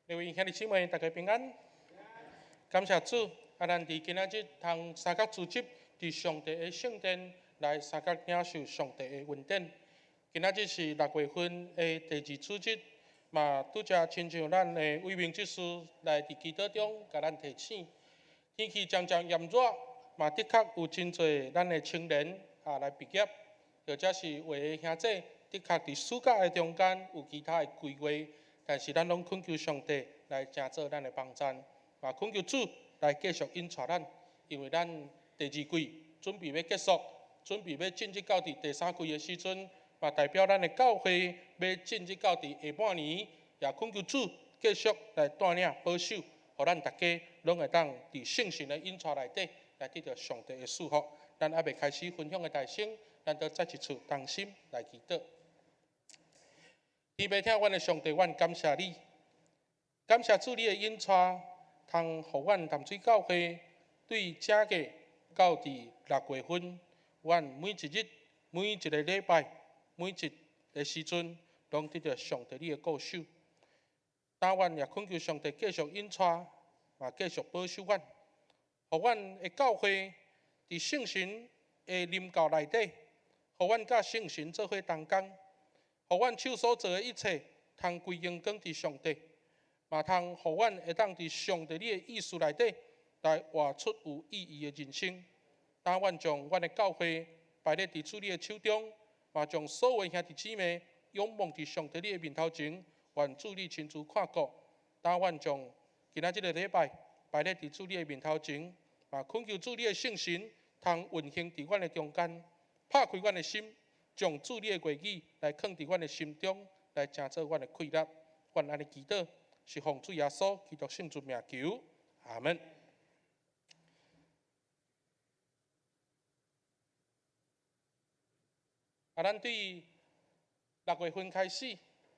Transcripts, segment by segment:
各位兄弟姊妹，大家平安。感谢主，咱伫今仔日通三角组织伫上帝的圣殿来三角领受上帝的恩典。今仔日是6月份的第2主日，嘛拄则亲像咱的伟明执事来伫祈祷中，甲咱提醒，天气渐渐炎热，嘛的确有真侪咱的青年来毕业，或者是有的兄弟的确伫暑假的中间有其他的规划。但是咱拢恳求上帝来成做咱的帮助，嘛恳求主来继续引带咱，因为咱第2季准备要结束，准备要进入到第3季的时阵，嘛代表咱的教会要进入到第下半年，也恳求主继续来带领保守，互咱大家拢会当伫圣神的引带内底来得到上帝的祝福。咱还未开始分享的大声，咱都再一次同心来祈祷。天父听阮的上帝，阮感谢你，感谢主你的引带，通互阮淡水教会对正月到伫6月份，阮每一日、每一个礼拜、每一个时阵，拢得到上帝你的顾守。但阮也恳求上帝继续引带，嘛继续保守阮，互阮的教会伫圣神的临教内底，互阮甲圣神做伙同工。互阮手所做的一切，通归荣光伫上帝，嘛通互阮会当伫上帝你的意思内底来活出有意义的人生。当阮将阮的教会摆咧伫主你的手中，嘛将所有兄弟姊妹仰望伫上帝你的面头前，愿主你亲自看顾。当阮将今仔日的礼拜摆咧伫主你的面头前，嘛恳求主你的圣神通运行伫阮的中间，拍开阮的心。将主你的话语来放伫阮的心中，来成做阮的快乐。阮安尼祈祷，是奉主耶稣基督圣主名求，阿门。咱对6月份开始，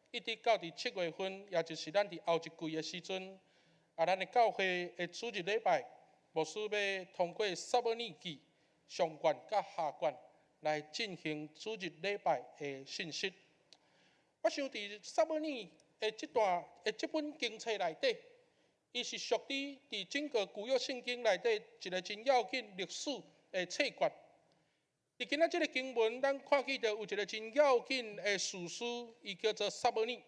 一直到伫7月份，也就是咱伫后一季的时阵，咱的教会的主日礼拜，牧师要通过撒母耳记上卷甲下卷。来进行主日礼拜的信息。我想伫撒母耳的这本经册内底，伊是属于伫整个旧约圣经内底一个真要紧历史的册卷。伫今仔这个经文，咱看见到有一个真要紧的士师，伊叫做撒母耳。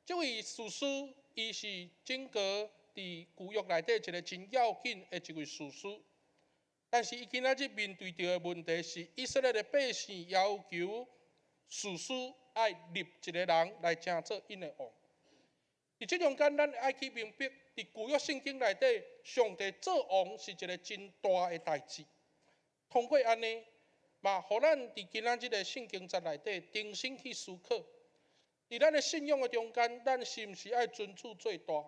这位士师，伊是整个伫旧约内底一个真要紧的一位士师。但是，伊今仔日面对着的问题是，以色列的百姓要求士师爱立一个人来成做因的王。伫这中间，咱爱去明白，伫旧约圣经内底，上帝做王是一个真大的代志。通过安尼，嘛，互咱伫今仔日的圣经节内底重新去思考，伫咱的信仰的中间，咱是毋是爱尊主最大？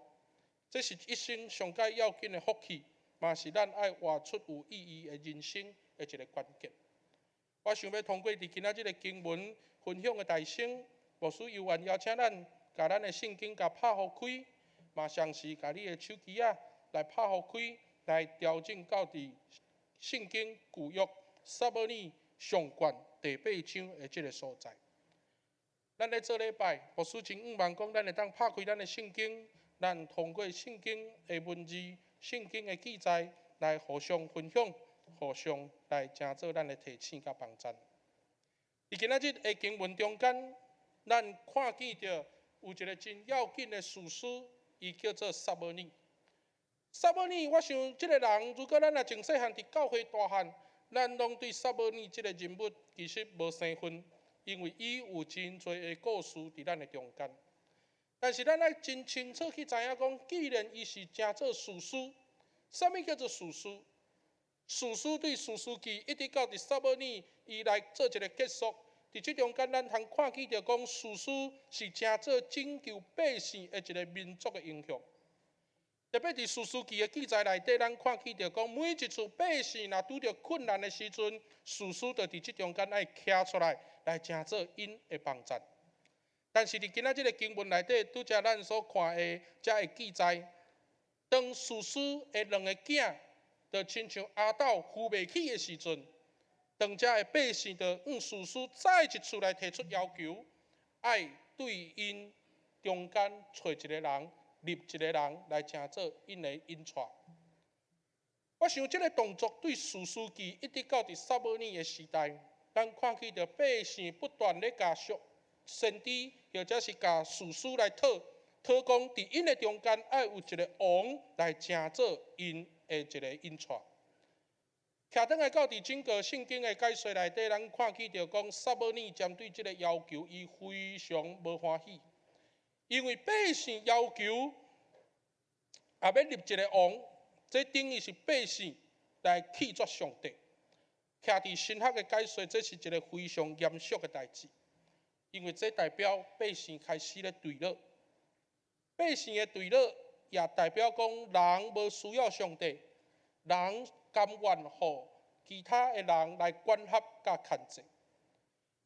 这是一生上界要紧的福气。嘛是咱爱活出有意义的人生的一个关键。我想要通过伫今仔日的经文分享的大声，牧师有愿邀请咱，甲咱的圣经甲拍互开，嘛像是甲你的手机来拍互开，来调整到伫圣经旧约撒母耳上卷第8章的这个所在。咱咧做礼拜，牧师真希望讲，咱会当拍开咱的圣经，咱通过圣经的文字。圣经的记载来互相分享，互相来成做咱的提醒甲帮助。伫今仔日的经文中间，咱看见着有一个真要紧的士师，伊叫做撒母耳。撒母耳，我想这个人，如果咱也从细汉伫教会大汉，咱拢对撒母耳这个人物其实无生分，因为伊有真多的故事伫咱的中间。但是咱爱真清楚去知影讲，既然伊是成做士师，啥物叫做士师？士师对士师记一直到伫撒母耳，伊来做一个结束。伫这中间，咱通看见着讲，士师是成做拯救百姓的一个民族的英雄。特别伫士师记的记载内底，咱看见着讲，每一次百姓若拄着困难的时阵，士师就伫这中间爱站出来，来成做因的帮助。但是伫今仔日个经文内底，拄则咱所看的遮会记载，当士师的2个囝，就亲像阿斗扶袂起的时阵，当遮的百姓就向士师再一次来提出要求，爱对因中间找一个人立一个人来成做因的引带。我想这个动作对士师记一直到伫撒母耳的时代，咱看见着百姓不断咧甲先知或者是甲士师来讨讲，伫因的中间爱有一个王来成做因的一个引带。徛转来到伫整个圣经的解说内底，咱看见着讲撒母耳针对这个要求，伊非常无欢喜，因为百姓要求也要立一个王。这等于是百姓来弃绝上帝，徛伫神学的解说，这是一个非常严肃的代志，因为这代表百姓开始咧对立，百姓的对立也代表讲人无需要上帝，人甘愿互其他的人来管辖甲牵制。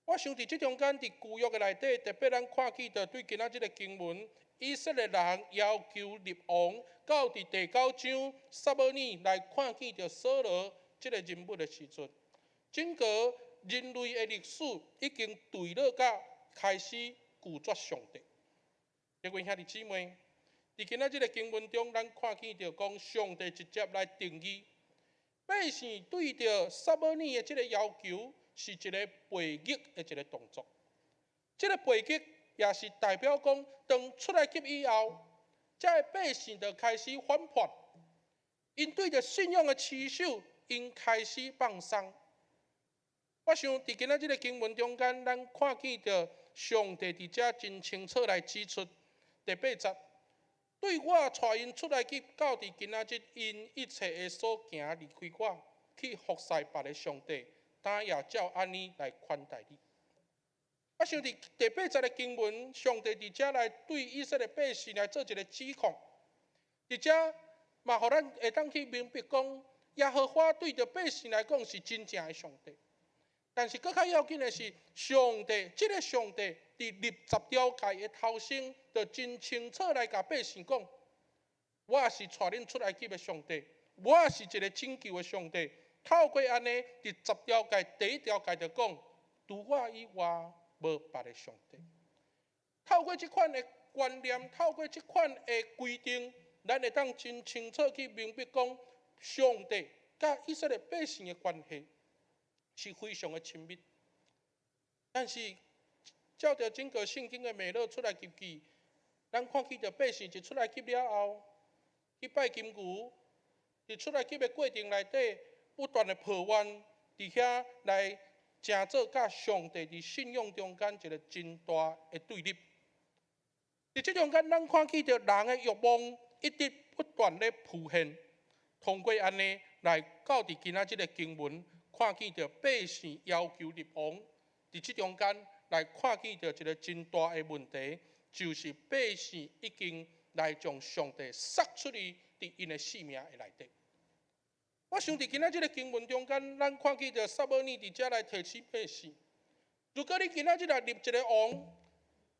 我想伫这中间，伫旧约的内底，特别咱看见着对今仔日个经文，以色列人要求立王。到伫第9章，撒母耳来看见着扫罗这个人物的时阵，整个人类的历史已经对立甲开始拒绝上帝。各位兄弟姊妹，伫今仔日个经文中，咱看见着讲上帝直接来定义，百姓对着撒母耳的这个要求是一个背逆的一个动作。这个背逆也是代表讲，当出来及以后。这百姓就开始反叛，因对着信仰的持守，因开始放松。我想伫今仔日个经文中间，咱看见着上帝伫遮真清楚来指出，第8节，对我带因出来去到伫今仔日，因一切的所行离开我，去服侍别个上帝，他也照安尼来款待你。我想伫第8节的经文，上帝伫遮来对以色列百姓来做一个指控，伫遮嘛，互咱会当去明白讲，耶和华对着百姓来讲是真正的上帝。但是，更较要紧的是，上帝这个上帝伫立10条诫的头先，就真清楚来甲百姓讲：我是带恁出来去的上帝，我是一个拯救的上帝。透过安尼，伫10条诫第1条诫就讲：除我以外。无别的上帝，透过这款的观念，透过这款的规定，咱会当真清楚去明白讲，上帝甲以色列百姓的关系是非常的亲密。但是，照着整个圣经的脉络出来记记，咱看见着百姓一出来记了后，去拜金牛，伫出来记的过程内底，不断的抱怨，伫遐来。成做甲上帝伫信仰中间一个真大的对立。伫这中间，咱看见着人的欲望一直不断咧浮现，通过安尼来到伫今仔日个经文，看见着百姓要求立王。伫这中间来看见着一个真大的问题，就是百姓已经来将上帝杀出去伫因的性命的内底。我想伫今仔日个经文中间，咱看见着撒母耳伫遮来提起百姓。如果你今仔日来立一个王，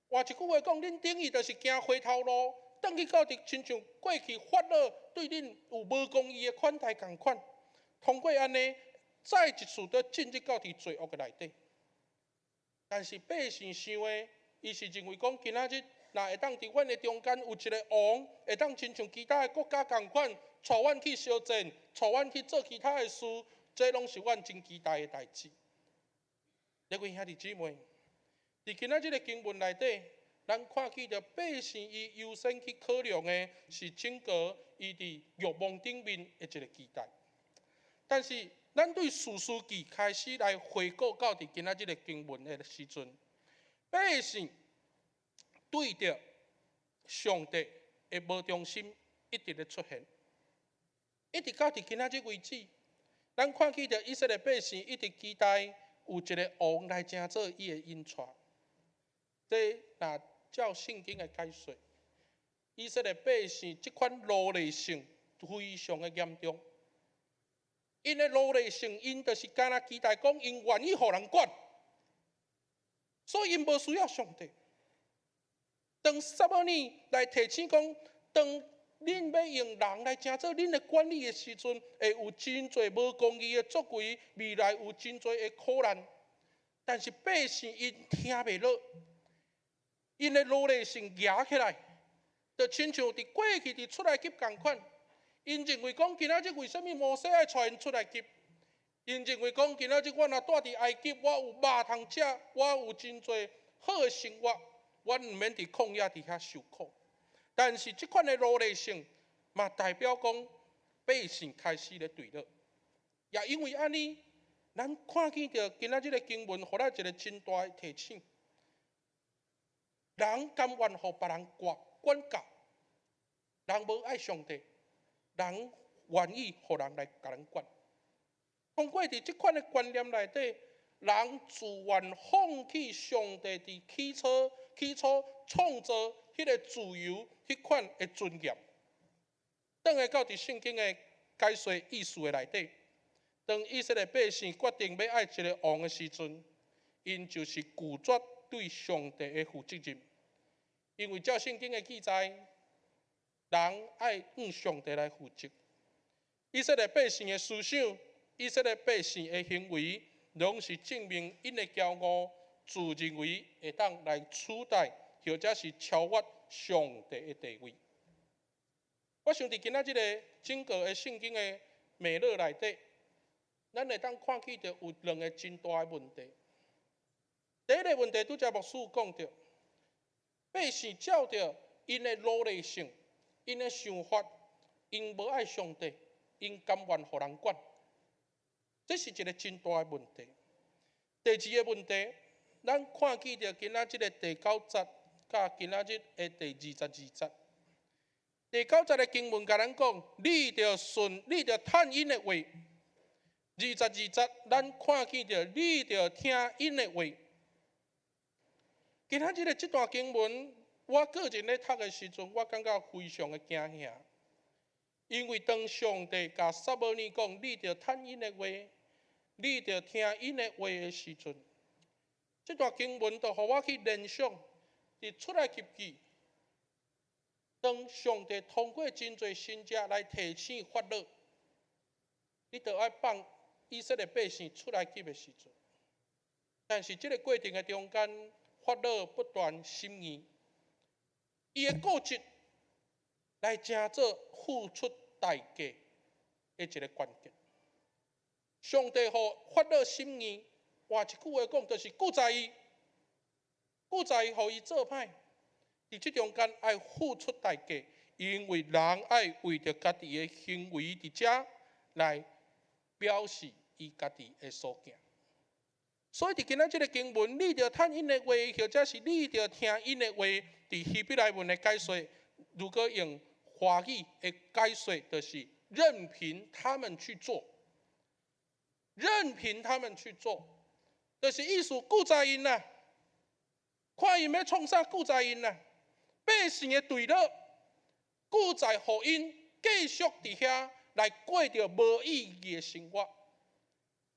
换一句话讲，恁等于就是行回头路，转去到伫亲像过去法老对恁有无公义的款待共款。通过安尼，再一次都进入到伫罪恶的内底。但是百姓想的，伊是认为讲今仔日若会当伫阮的中间有一个王，会当亲像其他的国家共款。带阮去烧战，带阮去做其他的事，这拢是阮真期待的代志。各位兄弟姊妹，伫今仔日个经文内底，咱看见着百姓伊优先去考量的是整个伊伫欲望顶面的一个期待。但是，咱对士师记开始来回顾到伫今仔日个经文的时阵，百姓对着上帝的无忠心一直咧出现。一直到伫今仔日为止，咱看见着以色列百姓一直期待有一个王来成做伊的引带。这若照圣经的解说，以色列百姓这款奴隶性非常的严重。因的奴隶性，因就是干那期待讲，因愿意互人管，所以因无需要上帝。当撒母耳来提醒讲，当恁要用人来成做恁的管理的时阵，会有真侪无公义的作为，未来有真侪的苦难。但是百姓因听袂落，因的奴隶性压起来，就亲像伫过去伫出埃及共款，因认为讲今仔日为什么摩西爱带因出埃及？因认为讲今仔日我若住伫埃及，我有肉通食，我有真侪好的生活，我毋免伫旷野伫遐受苦。但是即款的努力性，嘛代表讲百姓开始咧对立。也因为安尼，咱看见着今仔日的经文，互咱一个真大的提醒：人甘愿互别人管教，人无爱上帝，人愿意互人来甲人管。通过伫即款的观念内底，人自愿放弃上帝伫起初创造迄个自由、迄款的尊严。转来到伫圣经的解说意思的内底。当以色列百姓决定要爱一个王的时阵，因就是拒绝对上帝的负责任。因为照圣经的记载，人爱向上帝来负责。以色列百姓的思想、以色列百姓的行为，拢是证明因的骄傲、自认为会当来取代或者是超越上帝的地位。我想伫今仔日个整个的圣经的脉络内底，咱会当看见着有两个真大的问题。第一个问题，拄则牧师讲着，百姓照着因的努力性、因的想法，因无爱上帝，因甘愿互人管，这是一个真大的问题。第二个问题，咱看见着今仔日的第9节，甲今仔日的第22节。第9节的经文甲咱讲，你着趁因的话。22节，咱看见着你着听因的话。今仔日的这段经文，我个人咧读的时阵，我感觉非常的惊吓，因为当上帝甲撒母耳讲，你着趁因的话，你着听因的话的时阵，这段经文就互我去联想，伫出埃及记，当上帝通过真侪先知来提醒法老，你着爱放以色列百姓出埃及的时阵，但是这个过程的中间，法老不断心硬，伊的固执来成做付出代价的一个关键。上帝互法老心硬，换一句话讲，就是顾在伊，互伊做歹，伫这中间爱付出代价，因为人爱为着家己的行为伫遮来表示伊家己的所行。所以伫今仔日个经文，你着趁因的话，或者是你着听因的话，伫希伯来文的解说，如果用华语的解说，就是任凭他们去做，任凭他们去做，就是意思顾在因啦，看因要创啥顾在因啦，百姓的对立，顾在互因继续伫遐来过着无意义的生活。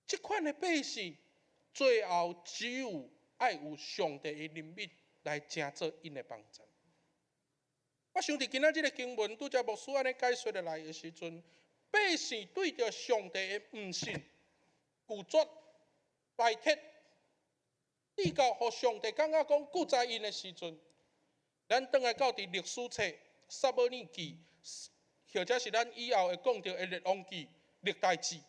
这款的百姓，最后只有爱有上帝的怜悯来成做因的帮助。我想伫今仔日的经文，拄则牧师安尼解说落来的时阵，百姓对着上帝的毋信、拒绝、拜铁，直到互上帝感觉讲顾在因的时阵，咱倒来到伫历史册撒母耳记，或者是咱以后会讲到的列王记、历代志。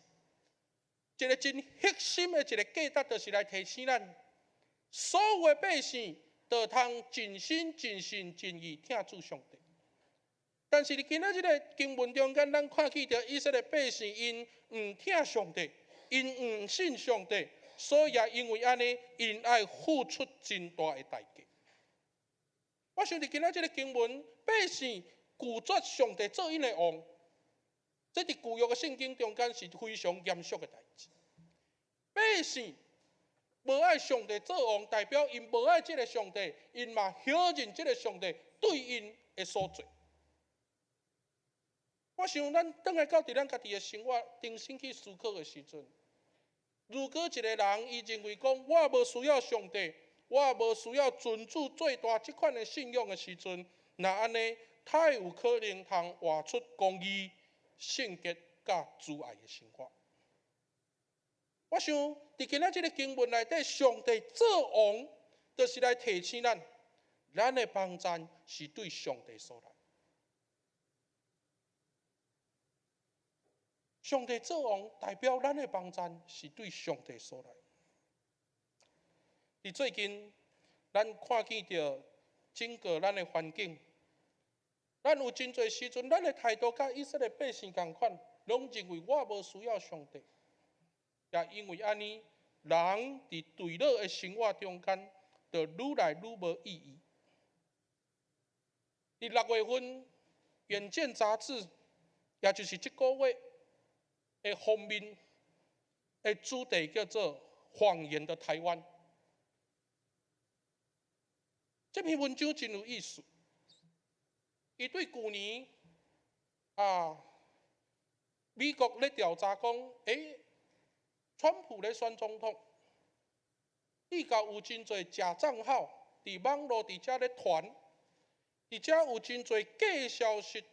一个真核心的一个价值，就是来提醒咱，所有的百姓都通尽心、尽性、尽意听主上帝。但是伫今仔日个经文中间，咱看见着以色列百姓因毋听上帝，因毋信上帝，所以也因为安尼，因爱付出真大的代价。我想伫今仔日个经文，百姓拒绝上帝做因的王。这伫旧约的圣经中间是非常严肃的代志。百姓无爱上帝做王，代表因无爱这个上帝，因嘛否认这个上帝对因的所做。我想咱倒来到伫咱家己的生活重新去思考的时阵，如果一个人伊认为讲我无需要上帝，我无需要尊主最大这款的信仰的时阵，那安尼太有可能通活出公义、圣洁甲慈爱的生活。我想，伫今仔日个经文内底，上帝做王，就是来提醒咱，咱的帮助是对上帝所来。上帝作王代表咱的帮赞是对上帝所来。伫最近，咱看见着整个咱的环境，咱有真侪时阵，咱的态度甲以色列百姓共款，拢认为我无需要上帝，也因为安尼，人伫对落的生活中间，就愈来愈无意义。伫6月份，《远见》杂志，也就是这个月的封面的主题叫做“谎言的台湾”。这篇文章真有意思，伊对去年美国咧调查讲，川普咧选总统，伊甲有真侪假账号伫网络伫遮咧传，而且有真侪假消息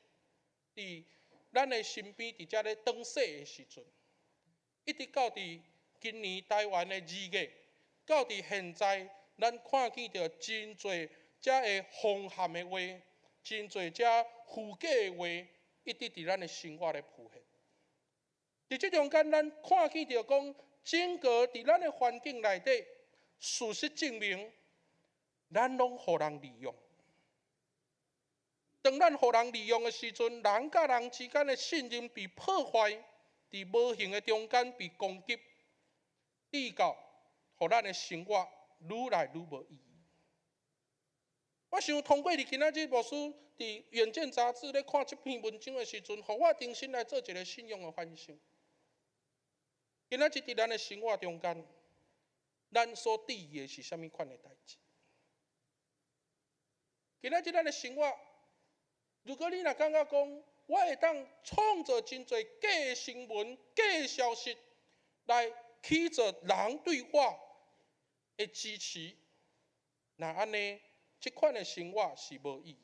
伫咱的身边伫遮咧转世的时阵，一直到伫今年台湾的2月，到伫现在，咱看见着真侪遮的风寒的话，真侪遮虚假的话，一直伫咱的生活咧浮现。伫这中间，咱看见着讲，整个伫咱的环境内底，事实证明，咱拢互人利用。当咱互人利用的时阵，人甲人之间的信任被破坏，伫无形的中间被攻击，至到互咱的生活愈来愈无意义。我想通过今仔日牧师伫《远见》杂志咧看这篇文章的时阵，互我重新来做一个信仰的反省。今仔日伫咱的生活中间，咱所伫意的是啥物款的代志？今仔日咱的生活，如果你若感觉讲，我会当创造真侪假新闻、假消息，来取得人对我的支持，那安尼，这款的生活是无意义。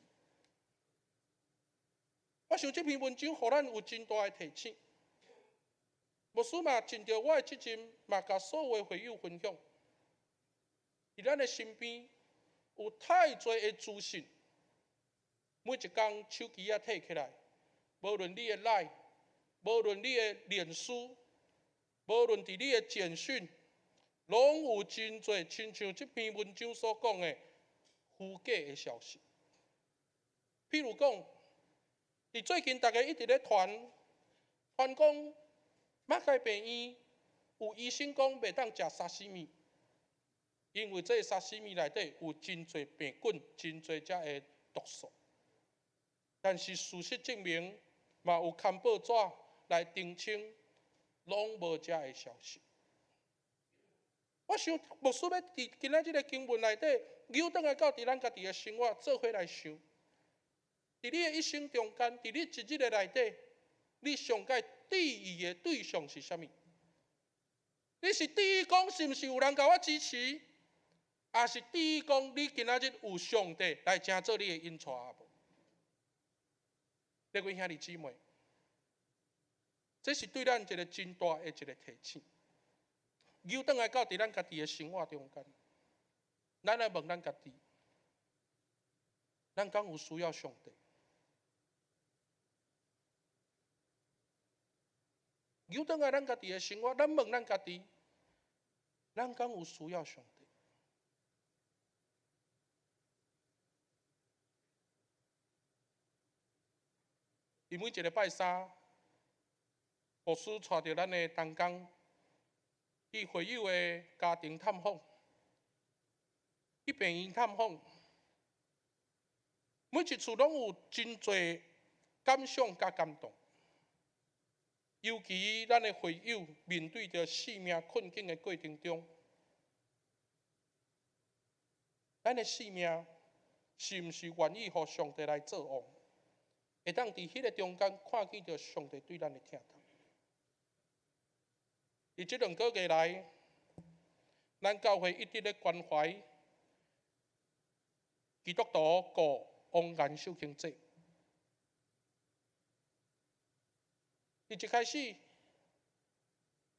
我想这篇文章互咱有真大的提醒。牧师嘛，尽着我的责任，嘛甲所有的会友分享，伫咱的身边有太侪的资讯，每一工手机啊摕起来，无论你的 LINE， 无论你的脸书，无论伫你的简讯，拢有真侪亲像这篇文章所讲的虚假的消息。譬如讲，伫最近大家一直咧传讲。马偕病院有医生讲袂当食沙西米，因为这沙西米内底有真侪病菌、真侪遮的毒素。但是事实证明，嘛有刊报纸来澄清，拢无遮的消息。我想，牧师要伫今仔日个经文内底，扭转来到伫咱家己的生活，做伙来想。伫你的一生中间，伫你一日的内底，你上界伫意的对象是啥物？你是伫意讲是毋是有人甲我支持，还是伫意讲你今仔日有上帝来成做你的引带啊？各位兄弟姊妹，这是对咱一个真大的一个提醒。扭转来到伫咱家己的生活中间，咱来问咱家己，咱敢有需要上帝？扭转来咱家己的生活，咱问咱家己，咱敢有需要上帝？伫每一个拜三，牧师带着咱的同工去会友的家庭探访，去病院探访，每一次拢有真侪感想甲感动。尤其咱的会友面对着生命困境的过程中，咱的生命是毋是愿意互上帝来做王？会当伫迄个中间看见着上帝对咱的疼痛。伫这2个月来，咱教会一直咧关怀基督徒过王岩受刑者。伫一开始，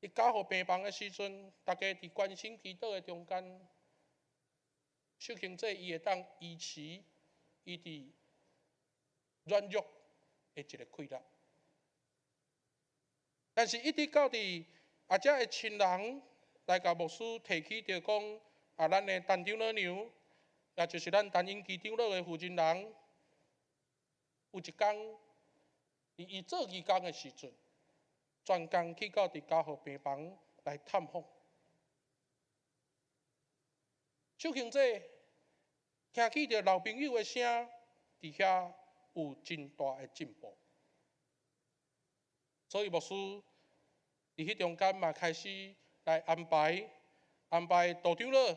伫家互病房的时阵，大家伫关心祈祷的中间，受刑者伊会当医治伊伫软弱的一个溃烂。但是一直到伫遮的亲人来甲牧师提起着讲，咱的陈长老娘，也就是咱陈英基长老的负责人，有一天，伊做义工的时阵，专工去到伫家护病房来探访。小兄弟听起着老朋友的声，伫遐有真大的进步。所以牧师伫迄中间嘛开始来安排道长老，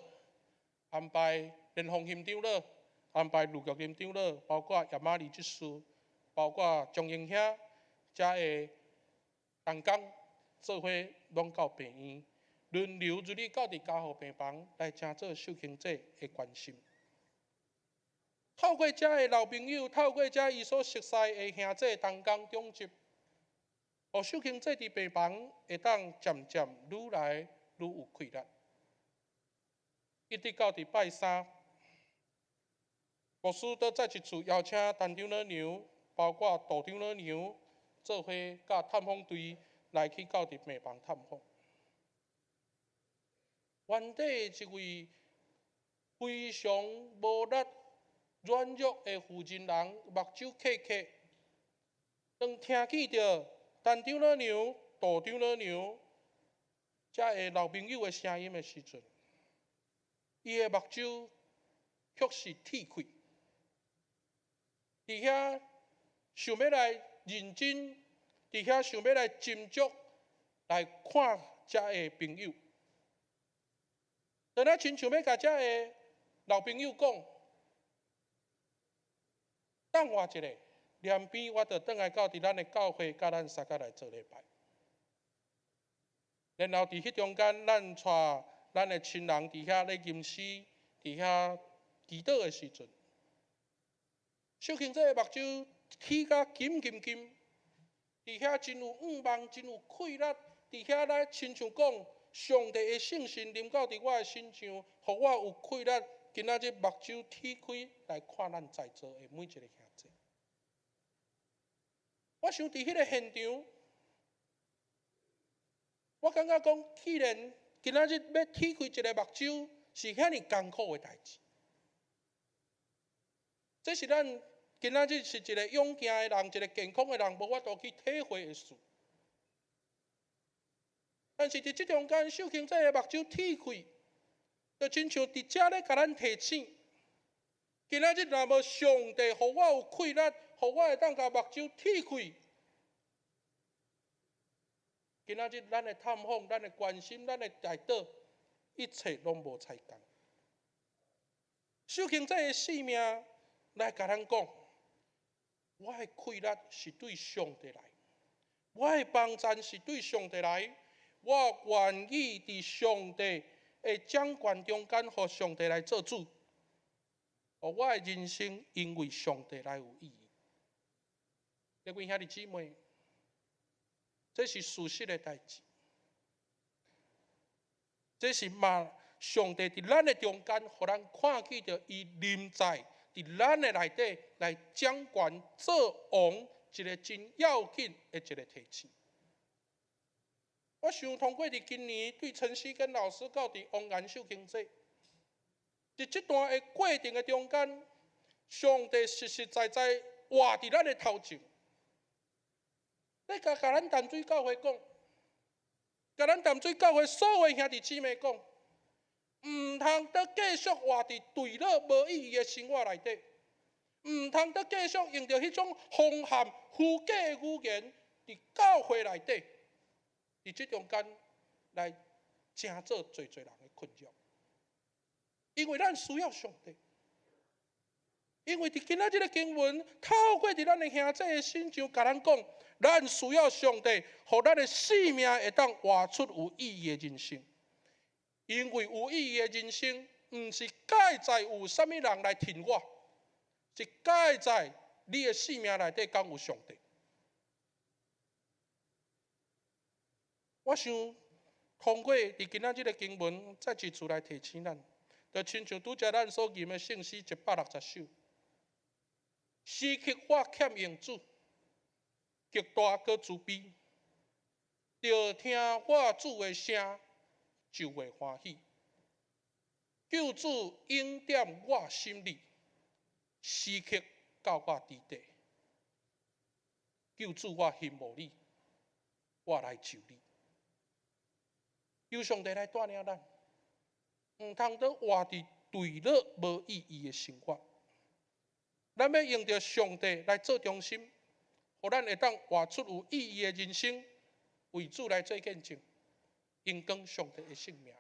安排连phong县长老，安排陆玉林长老，包括叶马里执事，包括钟英兄，遮的同工做伙拢到病院，轮流入去到伫家护病房来请做受刑者的关心。透过遮的老朋友，透过遮伊所熟悉的兄弟同工中集，互受刑者伫病房会当渐渐愈来愈有快乐。一直到伫拜三，牧师倒再一次邀请陈长老娘，包括道长老娘，做伙甲探访队来去到伫病房探访。原底一位非常无力、软弱的负责人，目睭刻刻，当听见着陈长老娘、道长老娘遮个老朋友的声音的时阵，伊的目睭却是铁开，伫遐想要来认真，伫遐想要来斟酌来看遮个朋友。当咱亲像要甲遮个老朋友讲，等我一下，连边我着转来到伫咱的教会，甲咱三个来做礼拜。然后伫迄中间，咱带咱的亲人伫遐咧吟诗，伫遐祈祷的时阵，小兄弟的目睭起甲金金金，伫遐真有愿望，真有快乐，伫遐来亲像讲上帝的圣神临到伫我的身上，互我有快乐。今仔日目睭铁开来看咱在座的每一个兄弟。我想伫迄个现场，我感觉讲，既然今仔日要铁开一个目睭是遐尼艰苦的代志，这是咱今仔日是一个勇健的人，一个健康的人，无法度去体会的事。但是伫即中间，受刑者的目睭铁开，就亲像伫遮咧甲咱提醒，今仔日若无上帝，互我有快乐，互我会当甲目睭铁开。今仔日咱的探访、咱的关心、咱的代祷，一切拢无采工。受刑者的性命来甲咱讲，我的快乐是对上帝来，我的帮助是对上帝来，我愿意伫上帝的掌权中间，互上帝来做主，互我的人生因为上帝来有意义。各位兄弟姊妹，这是事实的代志，这是上帝伫咱的中间，互咱看见着伊临在伫咱的内底来掌权做王，一个真要紧的一个提醒。我想通过伫今年对陈思根老师到伫王岩受刑者，伫这段的过程的中间，上帝实实在在活伫咱的头前。你甲咱淡水教会讲，甲咱淡水教会所有兄弟姊妹讲，唔通得继续活伫对了无意义的生活内底，唔通得继续用着迄种荒涵虚假的语言伫教会内底，伫这中间来成做侪人的困扰。因为咱需要上帝，因为伫今仔日的经文，透过伫咱的兄弟的身上，甲咱讲。咱需要上帝，互咱的生命会当活出有意义的人生。因为有意义的人生，毋是介在有啥物人来挺我，是介在你的生命内底敢有上帝。我想通过伫今仔日的经文，再一次来提醒咱，就亲像拄则咱所吟的圣诗160首，时刻我欠用主。极大个慈悲，着听我主的声，就会欢喜。救主应踮我心里，时刻到我伫地。救主我心无你，我来求你。由上帝来带领咱，毋通得活伫对乐无意义的生活。咱要用着上帝来做中心，互咱会当活出有意义的人生，为主来做见证，荣光上帝的性命。